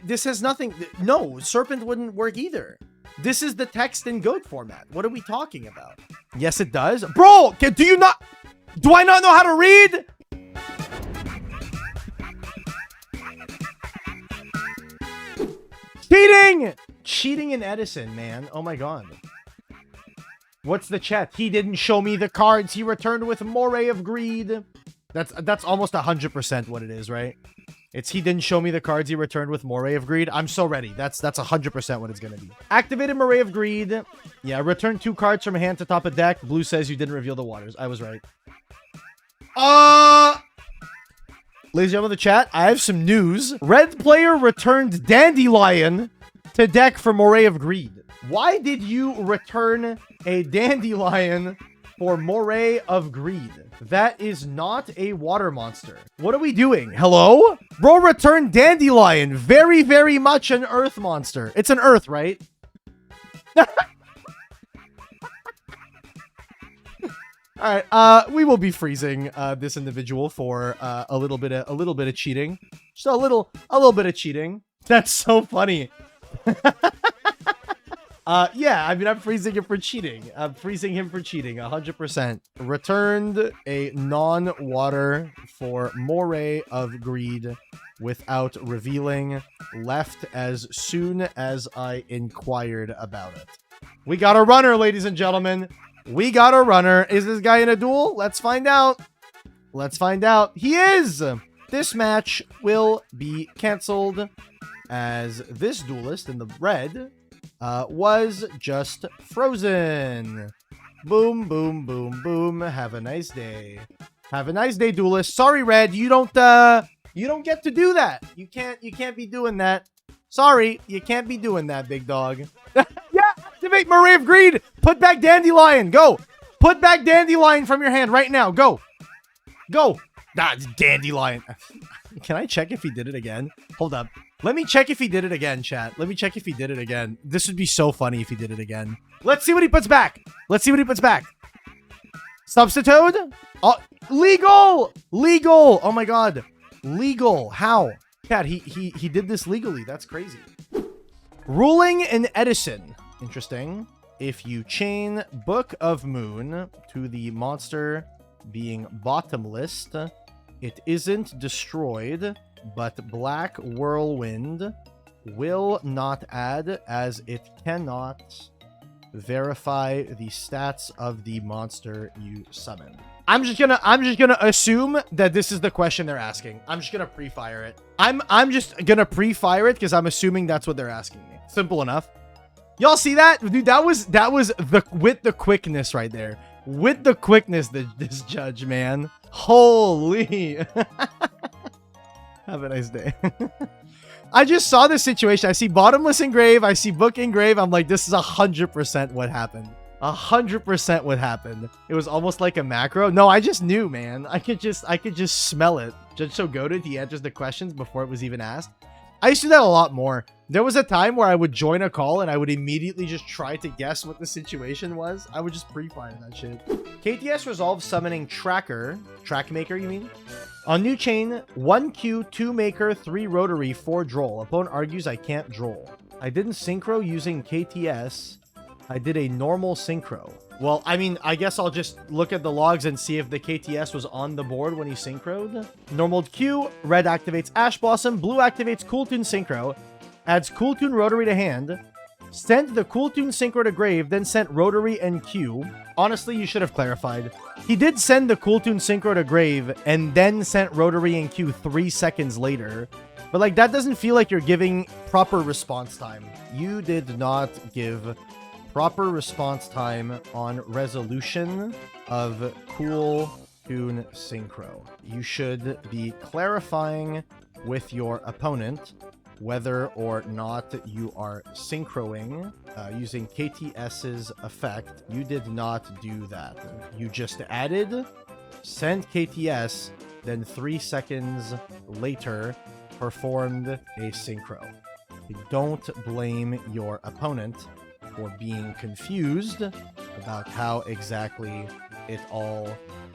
This has nothing. No, serpent wouldn't work either. This is the text in goat format. What are we talking about? Yes, it does. Bro, do you not... Do I not know how to read? Cheating! Cheating in Edison, man. Oh my god. What's the chat? He didn't show me the cards. He returned with Moray of Greed. That's almost 100% what it is, right? It's he didn't show me the cards. He returned with Moray of Greed. I'm so ready. That's 100% what it's gonna be. Activated Moray of Greed. Yeah, return 2 cards from hand to top of deck. Blue says you didn't reveal the waters. I was right. Ladies and gentlemen of the chat, I have some news. Red player returned Dandelion to deck for Moray of Greed. Why did you return a Dandelion for Moray of Greed? That is not a water monster. What are we doing? Hello? Bro returned Dandelion. Very, very much an earth monster. It's an earth, right? All right, we will be freezing this individual for a little bit of cheating. Just a little bit of cheating. That's so funny. Yeah, I mean, I'm freezing him for cheating. I'm freezing him for cheating, 100%. Returned a non-water for Moray of Greed without revealing. Left as soon as I inquired about it. We got a runner, ladies and gentlemen. We got a runner. Is this guy in a duel? Let's find out. Let's find out. He is! This match will be canceled as this duelist in the red was just frozen. Boom, boom, boom, boom. Have a nice day. Have a nice day, duelist. Sorry, Red. You don't get to do that. You can't be doing that. Sorry, you can't be doing that, big dog. Yeah, activate Moray of Greed. Put back Dandelion. Go. Put back Dandelion from your hand right now. Go. Go. Ah, Dandelion. Can I check if he did it again? Hold up. Let me check if he did it again, chat. Let me check if he did it again. This would be so funny if he did it again. Let's see what he puts back. Let's see what he puts back. Substitute? Oh, legal! Legal! Oh my god. Legal. How? Chat, he did this legally. That's crazy. Ruling in Edison. Interesting. If you chain Book of Moon to the monster being bottomless, it isn't destroyed, but Black Whirlwind will not add as it cannot verify the stats of the monster you summon. I'm just gonna assume that this is the question they're asking. I'm just gonna pre-fire it. I'm just gonna pre-fire it because I'm assuming that's what they're asking me. Simple enough. Y'all see that? Dude, that was the with the quickness right there. With the quickness, this judge, man. Holy. Have a nice day. I just saw this situation. I see bottomless engrave. I see book engrave. I'm like, this is 100% what happened. 100% what happened. It was almost like a macro. No, I just knew, man. I could just smell it. Judge so goated, he answers the questions before it was even asked. I used to do that a lot more. There was a time where I would join a call and I would immediately just try to guess what the situation was. I would just pre-fire that shit. KTS resolves summoning Tracker. Trackmaker, you mean? On new chain, 1Q, 2 Maker, 3 Rotary, 4 Droll. Opponent argues I can't Droll. I didn't synchro using KTS. I did a normal synchro. Well, I mean, I guess I'll just look at the logs and see if the KTS was on the board when he synchroed. Normal Q, red activates Ash Blossom, blue activates Cool Tune Synchro, adds Cool Tune Rotary to hand, sent the Cool Tune Synchro to grave, then sent Rotary and Q. Honestly, you should have clarified. He did send the Cool Tune Synchro to grave and then sent Rotary and Q 3 seconds later. But like, that doesn't feel like you're giving proper response time. You did not give proper response time on resolution of Cool Tune Synchro. You should be clarifying with your opponent whether or not you are synchroing using KTS's effect. You did not do that. You just added, sent KTS, then 3 seconds later performed a synchro. Don't blame your opponent for being confused about how exactly it all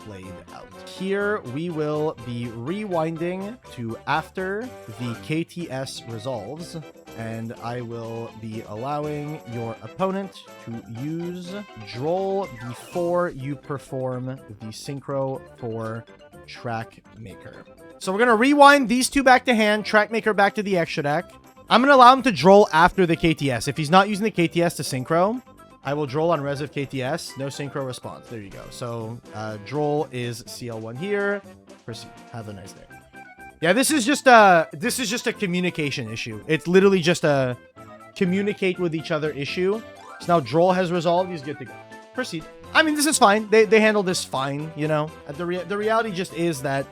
played out. Here we will be rewinding to after the KTS resolves, and I will be allowing your opponent to use Droll before you perform the synchro for Track Maker. So we're going to rewind these two back to hand, Track Maker back to the extra deck. I'm going to allow him to Droll after the KTS. If he's not using the KTS to synchro, I will Droll on res of KTS. No synchro response. There you go. So Droll is CL1 here. Proceed. Have a nice day. Yeah, this is just a communication issue. It's literally just a communicate with each other issue. So now Droll has resolved. He's good to go. Proceed. I mean, this is fine. They handled this fine, you know. The reality just is that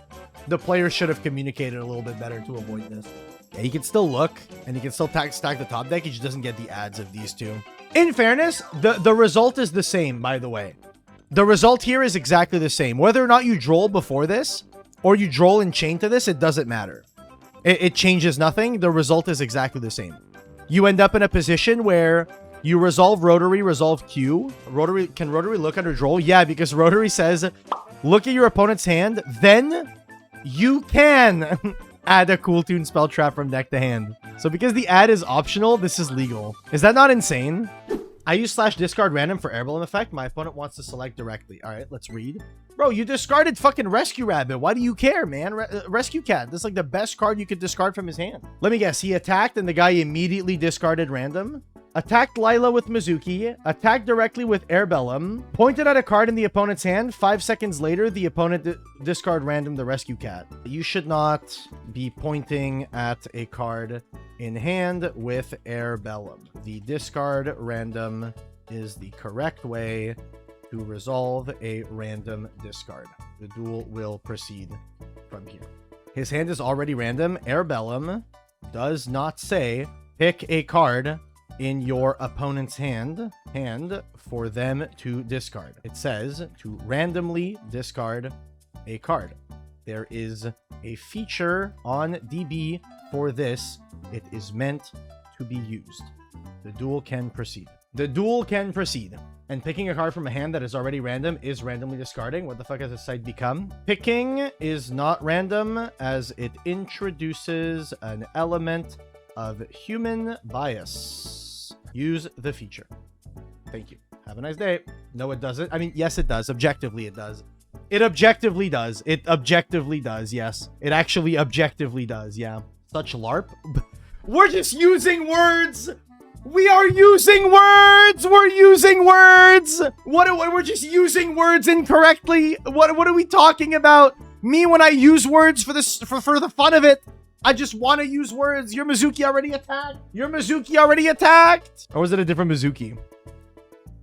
the player should have communicated a little bit better to avoid this. Yeah, he can still look, and he can still stack the top deck. He just doesn't get the adds of these two. In fairness, the result is the same, by the way. The result here is exactly the same. Whether or not you Droll before this, or you Droll and chain to this, it doesn't matter. It changes nothing. The result is exactly the same. You end up in a position where you resolve Rotary, resolve Q. Can Rotary look under Droll? Yeah, because Rotary says, look at your opponent's hand, then you can add a Cool Tune spell trap from deck to hand. So because the add is optional, this is legal. Is that not insane? I use /discard random for Airballoon effect. My opponent wants to select directly. All right, let's read. Bro, you discarded fucking Rescue Rabbit. Why do you care, man? Rescue Cat. This is like the best card you could discard from his hand. Let me guess. He attacked and the guy immediately discarded random. Attacked Lila with Mizuki, attacked directly with Airbellum, pointed at a card in the opponent's hand. 5 seconds later, the opponent discard random the Rescue Cat. You should not be pointing at a card in hand with Airbellum. The discard random is the correct way to resolve a random discard. The duel will proceed from here. His hand is already random. Airbellum does not say pick a card in your opponent's hand for them to discard. It says to randomly discard a card. There is a feature on DB for this. It is meant to be used. The duel can proceed. The duel can proceed. And picking a card from a hand that is already random is randomly discarding. What the fuck has this site become? Picking is not random as it introduces an element of human bias. Use the feature. Thank you. Have a nice day. No, it doesn't. I mean, yes, it does. Objectively, it does. It objectively does. It objectively does. Yes. It actually objectively does. Yeah. Such LARP. We're just using words. We are using words. We're using words. We're just using words incorrectly. What are we talking about? Me when I use words for this for the fun of it. I just want to use words. Your Mizuki already attacked. Your Mizuki already attacked. Or was it a different Mizuki?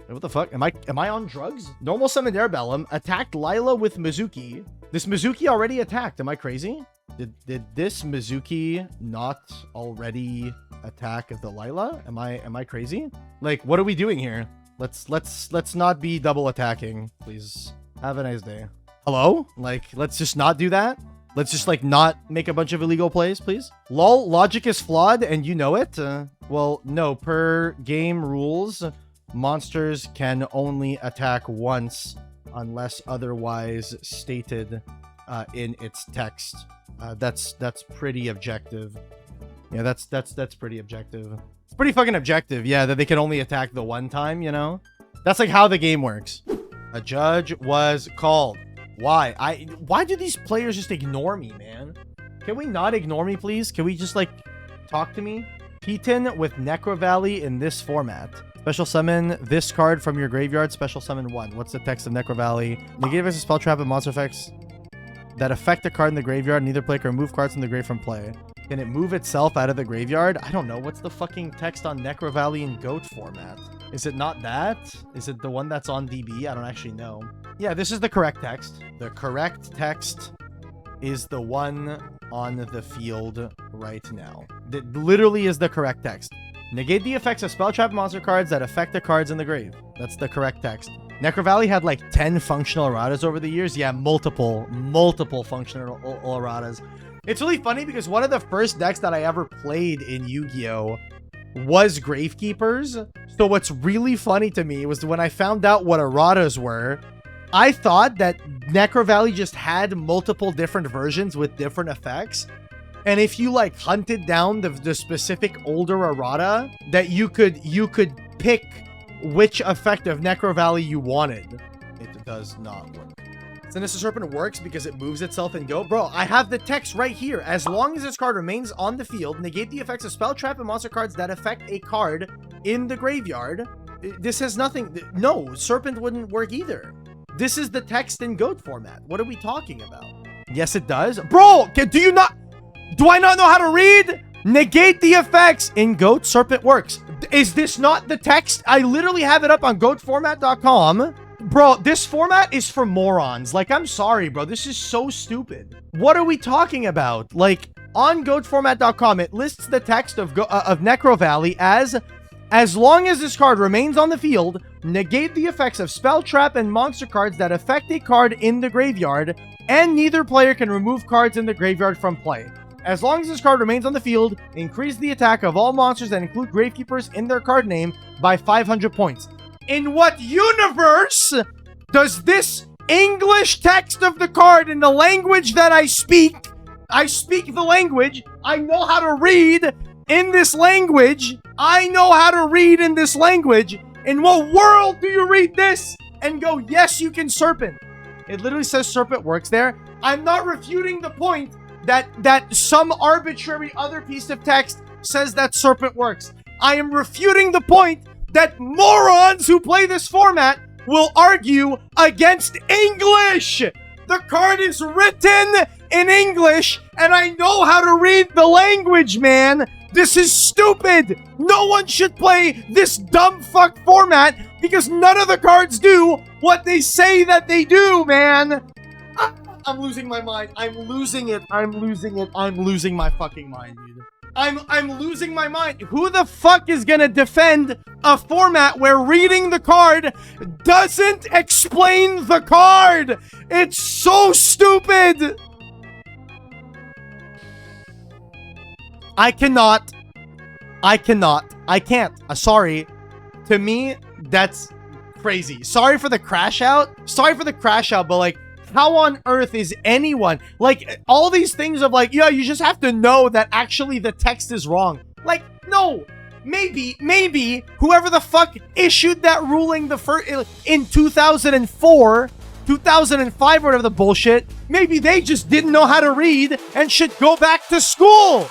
What the fuck? Am I on drugs? Normal summoned Airbellum attacked Lila with Mizuki. This Mizuki already attacked. Am I crazy? Did this Mizuki not already attack the Lila? Am I crazy? Like, what are we doing here? Let's not be double attacking, please. Have a nice day. Hello? Like, let's just not do that. Let's just, like, not make a bunch of illegal plays, please. Lol, logic is flawed, and you know it. Well, no. Per game rules, monsters can only attack once unless otherwise stated in its text. That's pretty objective. Yeah, that's pretty objective. It's pretty fucking objective, yeah, that they can only attack the one time, you know? That's, like, how the game works. A judge was called. Why? Why do these players just ignore me, man? Can we not ignore me, please? Can we just, like, talk to me? Keaton with Necrovalley in this format. Special summon this card from your graveyard. Special summon 1. What's the text of Necrovalley? Negate effects of spell trap and monster effects that affect a card in the graveyard. Neither player can remove cards from the grave from play. Can it move itself out of the graveyard? I don't know. What's the fucking text on Necrovalley in GOAT format? Is it not that? Is it the one that's on DB? I don't actually know. Yeah, this is the correct text. The correct text is the one on the field right now. That literally is the correct text. Negate the effects of spell trap monster cards that affect the cards in the grave. That's the correct text. Necrovalley had like 10 functional erratas over the years. Yeah, multiple functional erratas. It's really funny because one of the first decks that I ever played in Yu-Gi-Oh! Was Gravekeepers. So what's really funny to me was when I found out what erratas were, I thought that Necrovalley just had multiple different versions with different effects. And if you like hunted down the specific older errata, that you could pick which effect of Necrovalley you wanted. It does not work. Sinister Serpent works because it moves itself and go. Bro, I have the text right here. As long as this card remains on the field, negate the effects of spell, trap, and monster cards that affect a card in the graveyard. This has nothing. No, Serpent wouldn't work either. This is the text in GOAT format. What are we talking about? Yes, it does. Bro, do I not know how to read? Negate the effects in GOAT Serpent works. Is this not the text? I literally have it up on goatformat.com. Bro, this format is for morons. Like, I'm sorry, bro. This is so stupid. What are we talking about? Like, on goatformat.com, it lists the text of Necrovalley as long as this card remains on the field, negate the effects of spell, trap, and monster cards that affect a card in the graveyard, and neither player can remove cards in the graveyard from play. As long as this card remains on the field, increase the attack of all monsters that include Gravekeepers in their card name by 500 points. In what universe does this English text of the card in the language that I speak the language, I know how to read in this language, in what world do you read this and go, yes, you can Serpent? It literally says Serpent works there. I'm not refuting the point that some arbitrary other piece of text says that Serpent works. I am refuting the point that morons who play this format will argue against English. The card is written in English, and I know how to read the language, man. This is stupid. No one should play this dumb fuck format because none of the cards do what they say that they do, man. I'm losing my mind. I'm losing it. I'm losing my fucking mind, dude. I'm losing my mind. Who the fuck is gonna defend a format where reading the card doesn't explain the card? It's so stupid. I can't. Sorry. To me, that's crazy. Sorry for the crash out, but like, how on earth is anyone, like, all these things of like, yeah, you just have to know that actually the text is wrong. Like, no. Maybe whoever the fuck issued that ruling in 2004, 2005, whatever the bullshit, maybe they just didn't know how to read and should go back to school.